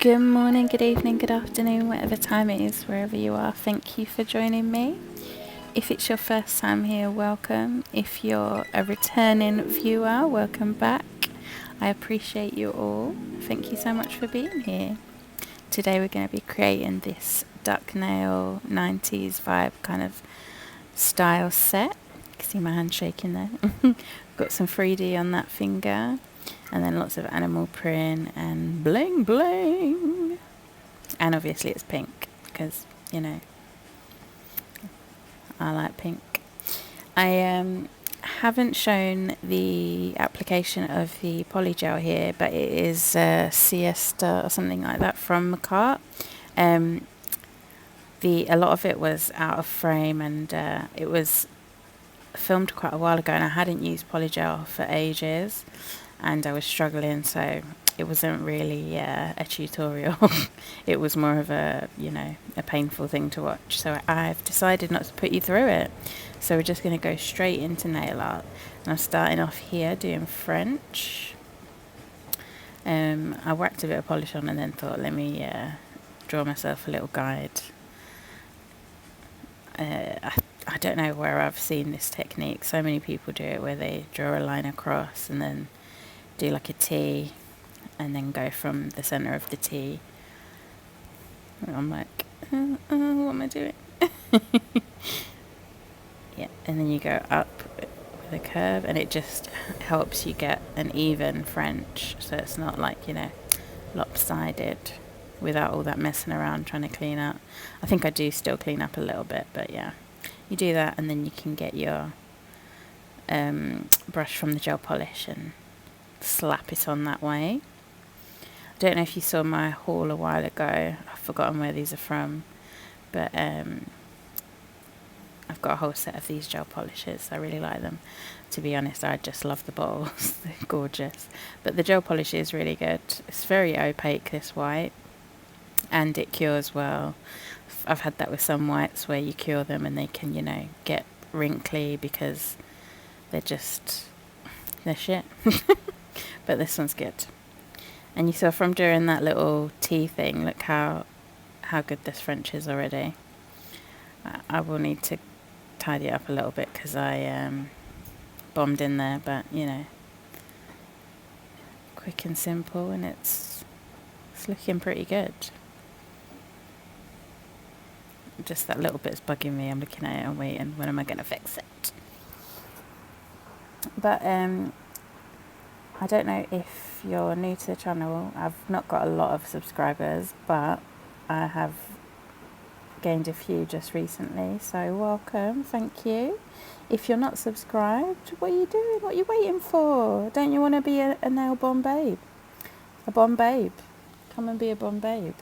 Good morning, good evening, good afternoon, whatever time it is, wherever you are. Thank you for joining me. If it's your first time here, welcome. If you're a returning viewer, welcome back. I appreciate you all. Thank you so much for being here. Today we're going to be creating this duck nail 90s vibe kind of style set. You can see my hand shaking there. Got some 3D on that finger. And then lots of animal print and bling bling. And obviously it's pink because, you know, I like pink. I haven't shown the application of the polygel here, but it is Siesta or something like that from Macart. A lot of it was out of frame, and it was filmed quite a while ago, and I hadn't used polygel for ages, and I was struggling, so it wasn't really a tutorial. It was more of a painful thing to watch, so I've decided not to put you through it. So we're just going to go straight into nail art, and I'm starting off here doing French. I whacked a bit of polish on and then thought, let me draw myself a little guide. I don't know where I've seen this technique. So many people do it, where they draw a line across and then do like a T and then go from the center of the T. And I'm like, what am I doing? Yeah, and then you go up with a curve, and it just helps you get an even French, so it's not like, lopsided without all that messing around trying to clean up. I think I do still clean up a little bit, but yeah, you do that, and then you can get your brush from the gel polish and slap it on that way. I don't know if you saw my haul a while ago. I've forgotten where these are from, but I've got a whole set of these gel polishes. I really like them. To be honest, I just love the bottles. They're gorgeous. But the gel polish is really good. It's very opaque, this white, and it cures well. I've had that with some whites where you cure them and they can, get wrinkly because they're shit. But this one's good. And you saw from doing that little tea thing, look how good this French is already. I will need to tidy it up a little bit because I bombed in there, but quick and simple, and it's looking pretty good. Just that little bit's bugging me. I'm looking at it and waiting, when am I going to fix it? But I don't know if you're new to the channel. I've not got a lot of subscribers, but I have gained a few just recently, so welcome, thank you. If you're not subscribed, what are you doing? What are you waiting for? Don't you want to be a nail bomb babe? A bomb babe. Come and be a bomb babe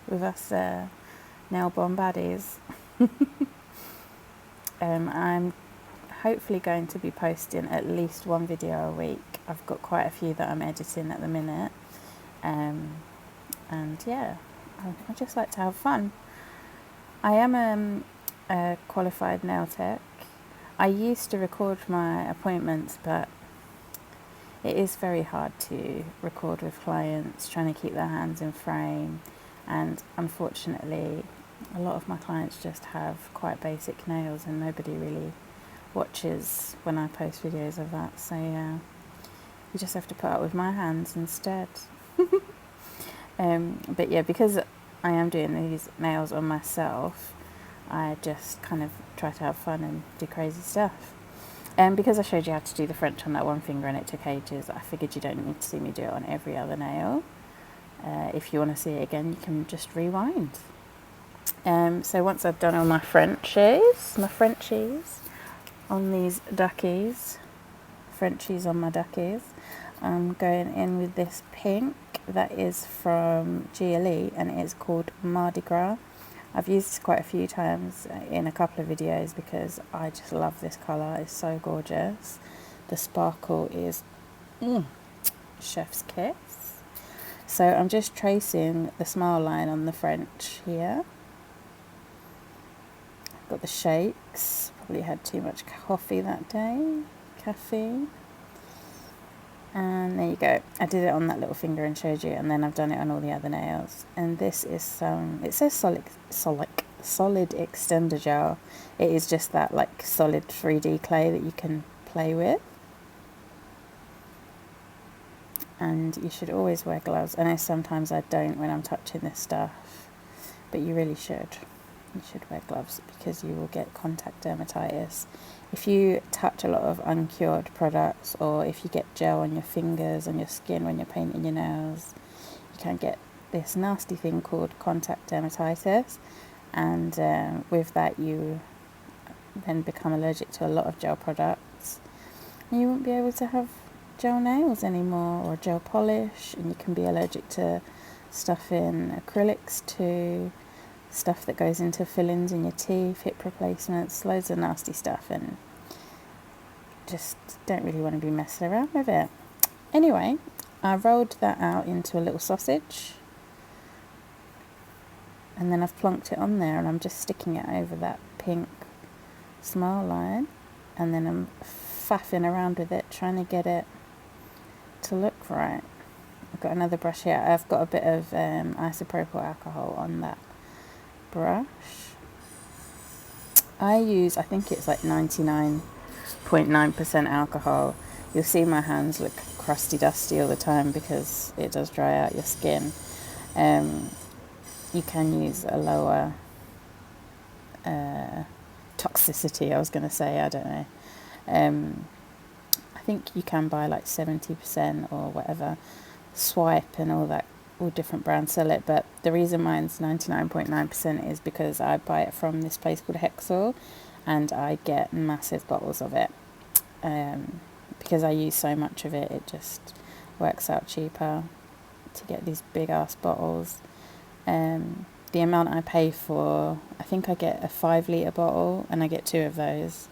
with us nail bomb baddies. I'm hopefully going to be posting at least one video a week. I've got quite a few that I'm editing at the minute, and yeah, I just like to have fun. I am a qualified nail tech. I used to record my appointments, but it is very hard to record with clients, trying to keep their hands in frame, and unfortunately a lot of my clients just have quite basic nails and nobody really watches when I post videos of that, so you just have to put up with my hands instead. But yeah, because I am doing these nails on myself, I just kind of try to have fun and do crazy stuff. And because I showed you how to do the French on that one finger and it took ages, I figured you don't need to see me do it on every other nail. If you want to see it again, you can just rewind. So once I've done all my Frenchies on these duckies, Frenchies on my duckies, I'm going in with this pink that is from GLE, and it is called Mardi Gras. I've used this quite a few times in a couple of videos because I just love this colour. It's so gorgeous. The sparkle is chef's kiss. So I'm just tracing the smile line on the French here. Got the shakes. Probably had too much coffee that day. Caffeine. And there you go. I did it on that little finger and showed you, and then I've done it on all the other nails. And this is it says solid extender gel. It is just that like solid 3D clay that you can play with. And you should always wear gloves. I know sometimes I don't when I'm touching this stuff, but you really should. You should wear gloves because you will get contact dermatitis. If you touch a lot of uncured products, or if you get gel on your fingers, on your skin when you're painting your nails, you can get this nasty thing called contact dermatitis. And with that, you then become allergic to a lot of gel products. And you won't be able to have gel nails anymore, or gel polish, and you can be allergic to stuff in acrylics too, stuff that goes into fillings in your teeth, hip replacements, loads of nasty stuff, and just don't really want to be messing around with it. Anyway, I rolled that out into a little sausage, and then I've plonked it on there, and I'm just sticking it over that pink smile line, and then I'm faffing around with it, trying to get it to look right. I've got another brush here. I've got a bit of isopropyl alcohol on that brush. I think it's like 99.9% alcohol. You'll see my hands look crusty dusty all the time because it does dry out your skin. You can use a lower toxicity, I was going to say, I don't know. I think you can buy like 70% or whatever. Swipe and all different brands sell it, but the reason mine's 99.9% is because I buy it from this place called Hexal, and I get massive bottles of it. Because I use so much of it, it just works out cheaper to get these big ass bottles. The amount I pay for, I think I get a 5-litre bottle, and I get 2 of those.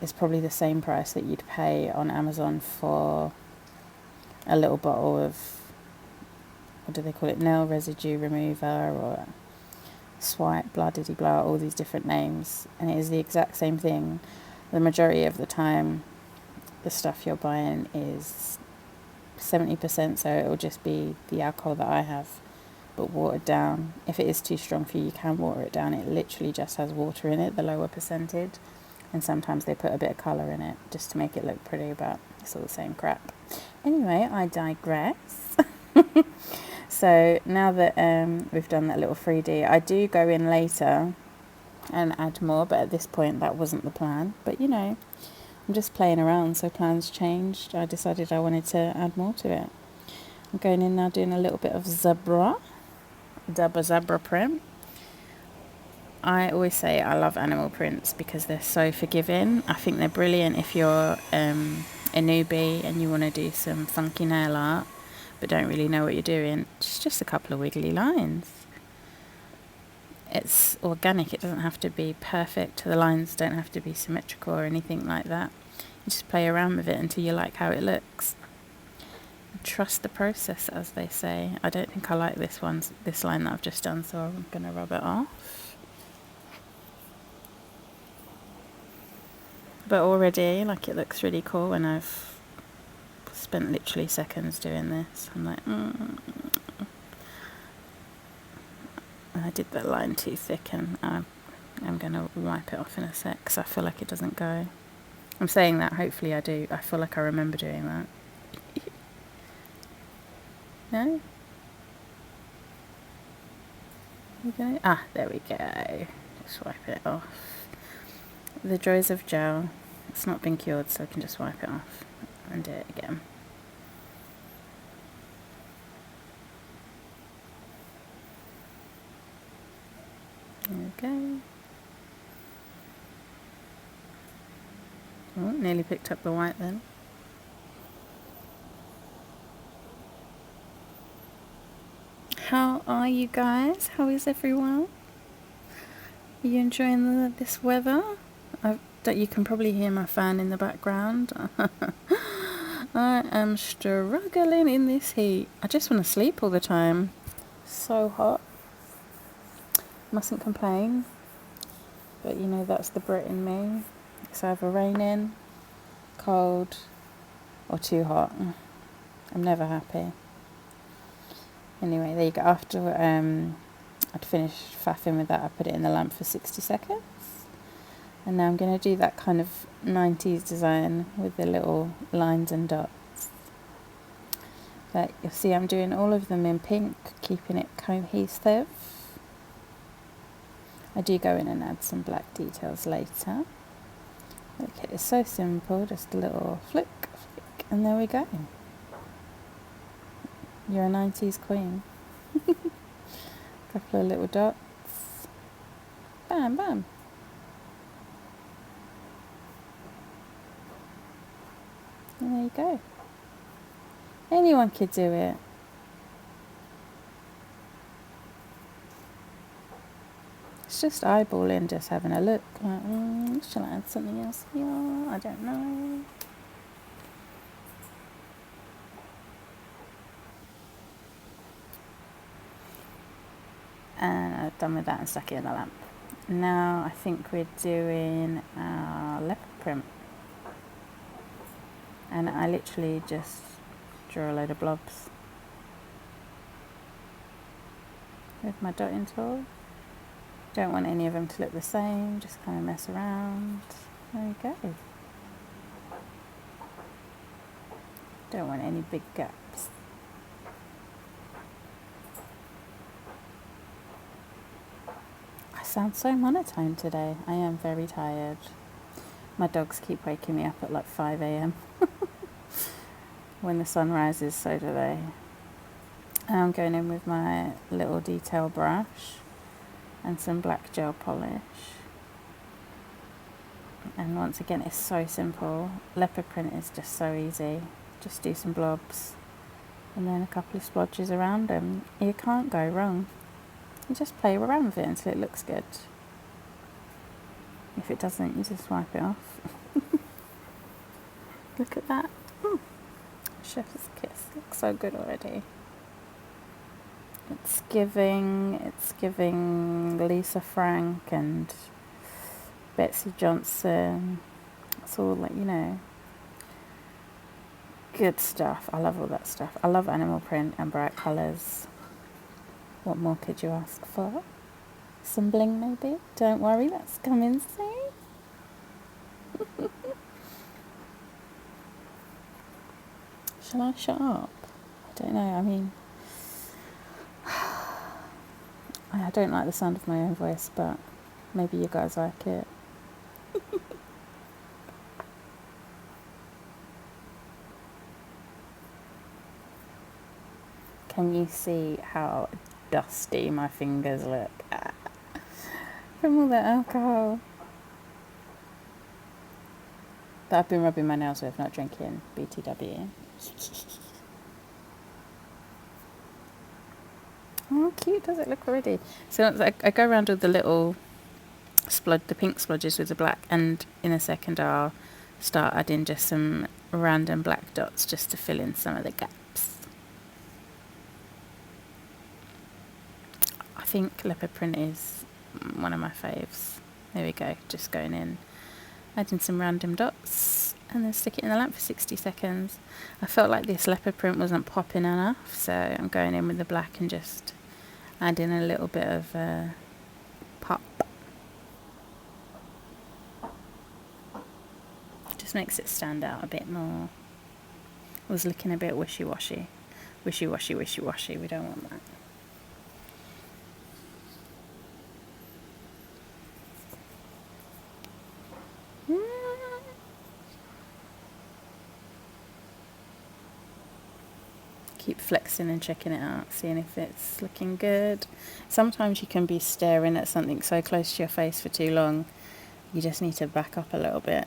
It's probably the same price that you'd pay on Amazon for a little bottle of, what do they call it, nail residue remover, or swipe, blah diddy blah, all these different names, and it is the exact same thing. The majority of the time the stuff you're buying is 70%, so it will just be the alcohol that I have, but watered down. If it is too strong for you, you can water it down. It literally just has water in it, the lower percentage, and sometimes they put a bit of colour in it just to make it look pretty, but it's all the same crap. Anyway, I digress. So now that we've done that little 3D, I do go in later and add more, but at this point that wasn't the plan. But you know, I'm just playing around, so plans changed. I decided I wanted to add more to it. I'm going in now doing a little bit of zebra print. I always say I love animal prints because they're so forgiving. I think they're brilliant if you're a newbie and you want to do some funky nail art but don't really know what you're doing. It's just a couple of wiggly lines. It's organic, it doesn't have to be perfect. The lines don't have to be symmetrical or anything like that. You just play around with it until you like how it looks. Trust the process, as they say. I don't think I like this line that I've just done, so I'm going to rub it off. But already, like, it looks really cool, and I've spent literally seconds doing this. I'm like, I did that line too thick, and I'm going to wipe it off in a sec because I feel like it doesn't go. I'm saying that, hopefully I do. I feel like I remember doing that. No? Okay. There we go. Just wipe it off. The joys of gel. It's not been cured, so I can just wipe it off and do it again. There we go. Oh, nearly picked up the white then. How are you guys? How is everyone? Are you enjoying this weather? You can probably hear my fan in the background. I am struggling in this heat. I just want to sleep all the time. So hot. Mustn't complain. But you know, that's the Brit in me. It's either raining, cold, or too hot. I'm never happy. Anyway, there you go. After I'd finished faffing with that, I put it in the lamp for 60 seconds. And now I'm going to do that kind of 90s design with the little lines and dots. But you'll see I'm doing all of them in pink, keeping it cohesive. I do go in and add some black details later. Look, it's so simple, just a little flick, and there we go. You're a 90s queen. Couple of little dots. Bam, bam. And there you go. Anyone could do it. It's just eyeballing, just having a look. Like, shall I add something else here? I don't know. And I've done with that and stuck it in the lamp. Now I think we're doing our leopard print. And I literally just draw a load of blobs with my dotting tool. Don't want any of them to look the same, just kind of mess around. There we go. Don't want any big gaps. I sound so monotone today. I am very tired. My dogs keep waking me up at like 5 a.m. When the sun rises, so do they. I'm going in with my little detail brush and some black gel polish. And once again, it's so simple. Leopard print is just so easy. Just do some blobs and then a couple of splodges around them. You can't go wrong. You just play around with it until it looks good. If it doesn't, you just wipe it off. Look at that. Chef's kiss. Looks so good already. It's giving Lisa Frank and Betsy Johnson. It's all like, good stuff. I love all that stuff. I love animal print and bright colours. What more could you ask for? Some bling maybe? Don't worry, that's coming soon. Shall I shut up? I don't know, I mean, I don't like the sound of my own voice, but maybe you guys like it. Can you see how dusty my fingers look from all that alcohol that I've been rubbing my nails with, not drinking? BTW. Oh, cute does it look already? So I go around with the little the pink splodges with the black, and in a second I'll start adding just some random black dots just to fill in some of the gaps. I think leopard print is one of my faves. There we go, just going in, adding some random dots, and then stick it in the lamp for 60 seconds. I felt like this leopard print wasn't popping enough, so I'm going in with the black and just adding a little bit of pop. Just makes it stand out a bit more. It was looking a bit wishy-washy. Wishy-washy, wishy-washy, we don't want that. Keep flexing and checking it out, seeing if it's looking good. Sometimes you can be staring at something so close to your face for too long, you just need to back up a little bit.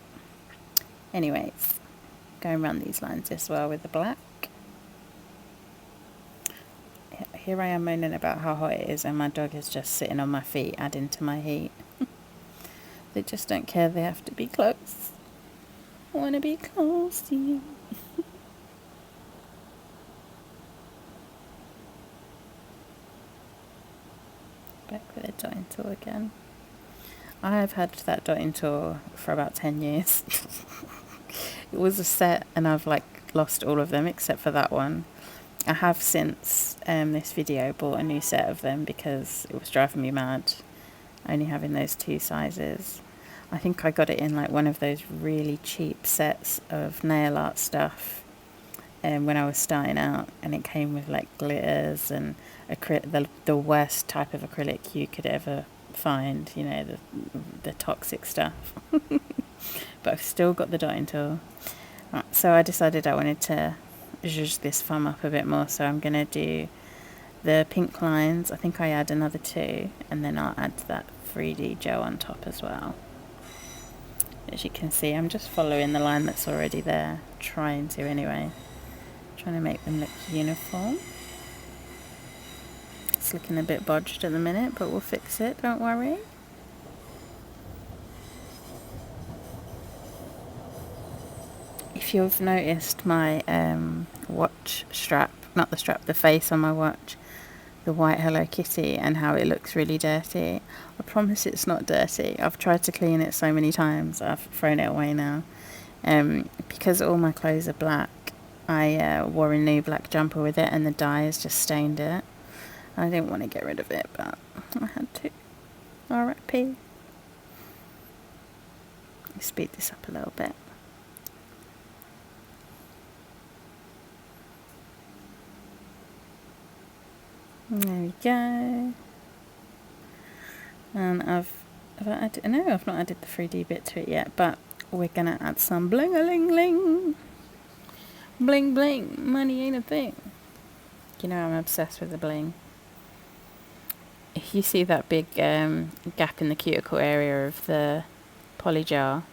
Anyways, going around these lines as well with the black. Here I am moaning about how hot it is, and my dog is just sitting on my feet, adding to my heat. They just don't care, they have to be close. I want to be close to you. Back with a dotting tool again. I've had that dotting tool for about 10 years. It was a set, and I've lost all of them except for that one. I have since this video bought a new set of them because it was driving me mad only having those 2 sizes. I think I got it in like one of those really cheap sets of nail art stuff when I was starting out, and it came with like glitters and the worst type of acrylic you could ever find, you know, the toxic stuff. But I've still got the dotting tool. Right, so I decided I wanted to zhuzh this foam up a bit more, so I'm going to do the pink lines. I think I add another 2, and then I'll add that 3D gel on top as well. As you can see, I'm just following the line that's already there, trying to make them look uniform. It's looking a bit bodged at the minute, but we'll fix it, don't worry. If you've noticed my watch strap, not the strap, the face on my watch, the white Hello Kitty, and how it looks really dirty, I promise it's not dirty. I've tried to clean it so many times, I've thrown it away now. Because all my clothes are black, I wore a new black jumper with it, and the dye has just stained it. I didn't want to get rid of it, but I had to. R.I.P. Speed this up a little bit. There we go. And I've not added the 3D bit to it yet, but we're gonna add some bling-a-ling-ling. Bling bling, money ain't a thing. You know I'm obsessed with the bling. If you see that big gap in the cuticle area of the poly jar,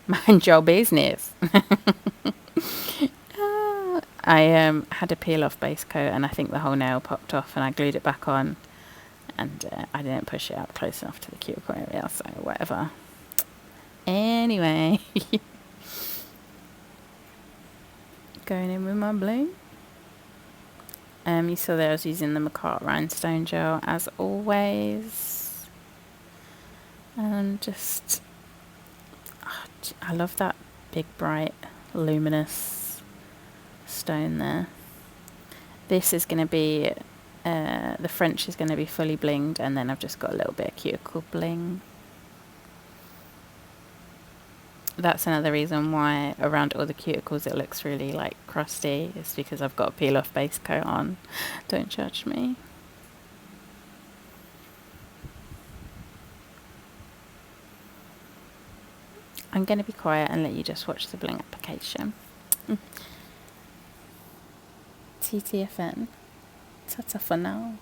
mind your business. I had a peel off base coat, and I think the whole nail popped off, and I glued it back on, and I didn't push it up close enough to the cuticle area, so whatever. Anyway, going in with my bling. You saw there I was using the McCart rhinestone gel as always, and just I love that big bright luminous stone there. This is going to be the French is going to be fully blinged, and then I've just got a little bit of cuticle bling. That's another reason why around all the cuticles it looks really like crusty. It's because I've got a peel off base coat on. Don't judge me. I'm going to be quiet and let you just watch the bling application. TTFN. Ta-ta for now.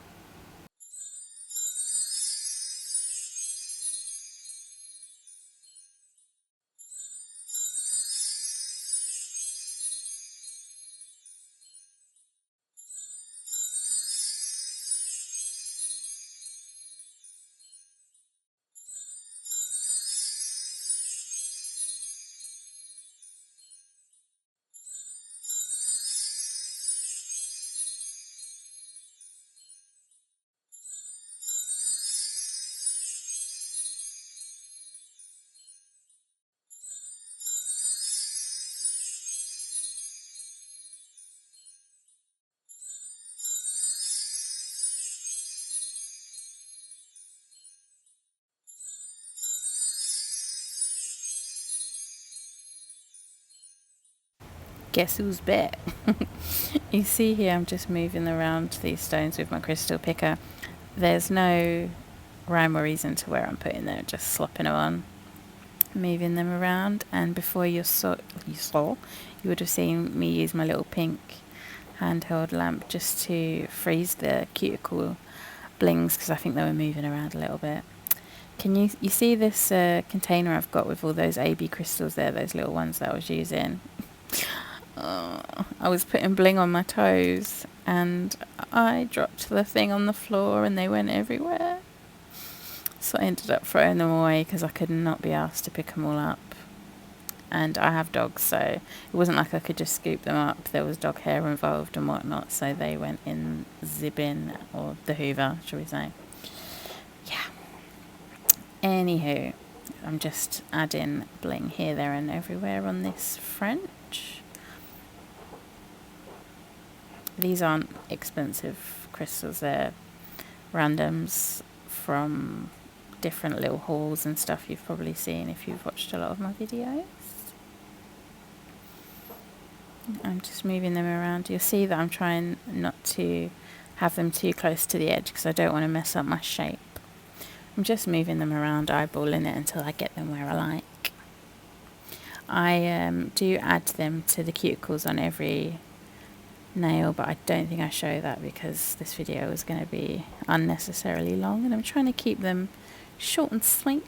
Guess who's back? You see here I'm just moving around these stones with my crystal picker. There's no rhyme or reason to where I'm putting them, just slopping them on, moving them around. And before you would have seen me use my little pink handheld lamp just to freeze the cuticle blings, because I think they were moving around a little bit. Can you see this container I've got with all those AB crystals there, those little ones that I was using? I was putting bling on my toes, and I dropped the thing on the floor and they went everywhere. So I ended up throwing them away because I could not be asked to pick them all up. And I have dogs, so it wasn't like I could just scoop them up. There was dog hair involved and whatnot, so they went in the bin, or the hoover, shall we say. Yeah. Anywho, I'm just adding bling here, there and everywhere on this French. these aren't expensive crystals, they're randoms from different little hauls and stuff you've probably seen if you've watched a lot of my videos. I'm just moving them around. You'll see that I'm trying not to have them too close to the edge because I don't want to mess up my shape. I'm just moving them around, eyeballing it until I get them where I like. I do add them to the cuticles on every nail, but I don't think I show that because this video is going to be unnecessarily long, and I'm trying to keep them short and sweet.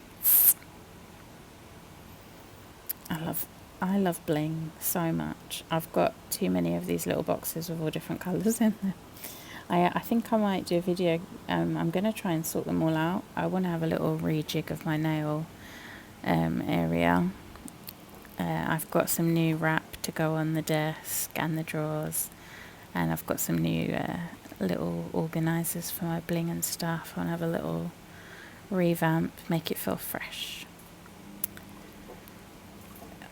I love bling so much. I've got too many of these little boxes with all different colours in them. I think I might do a video. I'm going to try and sort them all out. I want to have a little rejig of my nail area. I've got some new wrap to go on the desk and the drawers, and I've got some new little organisers for my bling and stuff. I want to have a little revamp, make it feel fresh,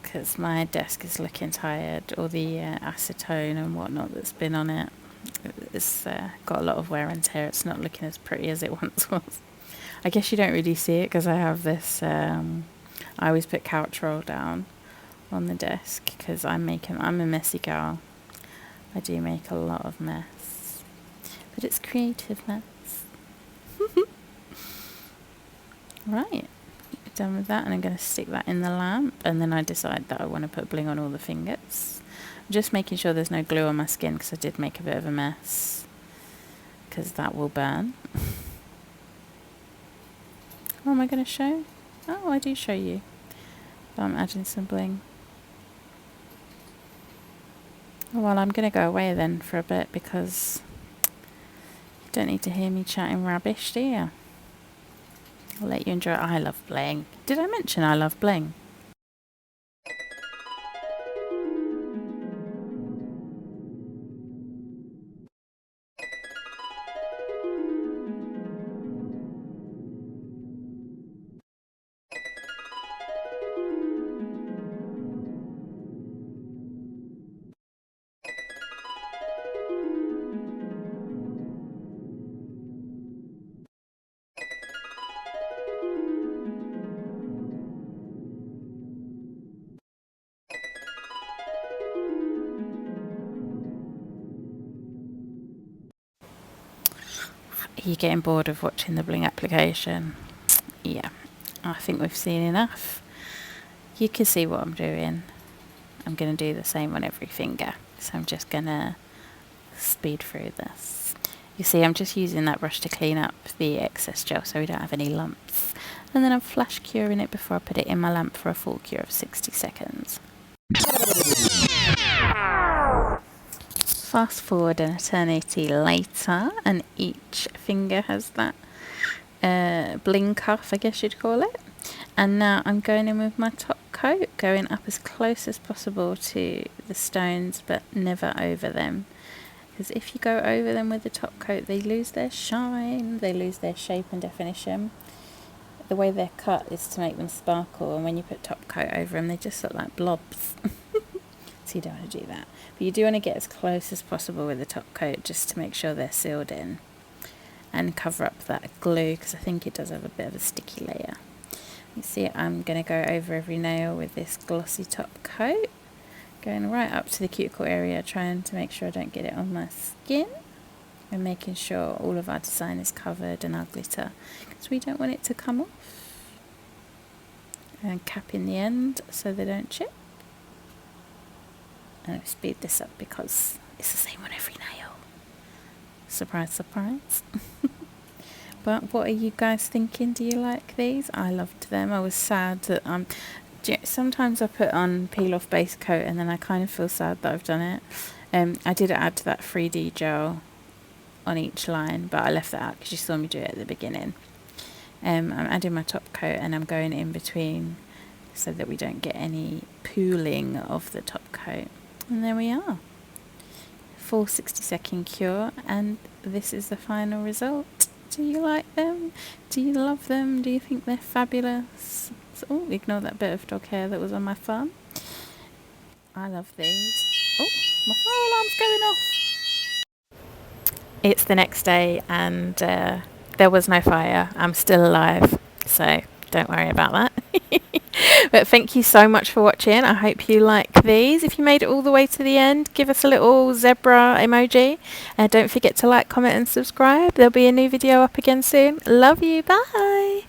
because my desk is looking tired. All the acetone and whatnot that's been on it, it's got a lot of wear and tear. It's not looking as pretty as it once was. I guess you don't really see it because I have this, I always put couch roll down on the desk because I'm a messy girl. I do make a lot of mess, but it's creative mess. Right, done with that, and I'm going to stick that in the lamp, and then I decide that I want to put bling on all the fingers. I'm just making sure there's no glue on my skin because I did make a bit of a mess, because that will burn. What am I going to show? Oh, I do show you. I'm adding some bling. Well, I'm going to go away then for a bit because you don't need to hear me chatting rubbish, do you? I'll let you enjoy it. I love bling. Did I mention I love bling? Are you getting bored of watching the bling application? Yeah, I think we've seen enough. You can see what I'm doing. I'm going to do the same on every finger. So I'm just going to speed through this. You see, I'm just using that brush to clean up the excess gel so we don't have any lumps. And then I'm flash curing it before I put it in my lamp for a full cure of 60 seconds. Fast forward an eternity later, and each finger has that bling cuff, I guess you'd call it. And now I'm going in with my top coat, going up as close as possible to the stones, but never over them. Because if you go over them with the top coat, they lose their shine, they lose their shape and definition. The way they're cut is to make them sparkle, and when you put top coat over them, they just look like blobs. So you don't want to do that. But you do want to get as close as possible with the top coat just to make sure they're sealed in. And cover up that glue, because I think it does have a bit of a sticky layer. You see, I'm going to go over every nail with this glossy top coat. Going right up to the cuticle area, trying to make sure I don't get it on my skin. And making sure all of our design is covered in our glitter, because we don't want it to come off. And capping the end so they don't chip. And I'll speed this up because it's the same on every nail. Surprise, surprise. But what are you guys thinking? Do you like these? I loved them. I was sad that sometimes I put on peel off base coat and then I kind of feel sad that I've done it. I did add that 3D gel on each line, but I left that out because you saw me do it at the beginning. I'm adding my top coat and I'm going in between so that we don't get any pooling of the top coat. And there we are. Full 60-second cure, and this is the final result. Do you like them? Do you love them? Do you think they're fabulous? So, ignore that bit of dog hair that was on my thumb. I love these. Oh, my fire alarm's going off. it's the next day and there was no fire. I'm still alive, so don't worry about that. But thank you so much for watching. I hope you like these. If you made it all the way to the end, give us a little zebra emoji. And don't forget to like, comment and subscribe. There'll be a new video up again soon. Love you. Bye.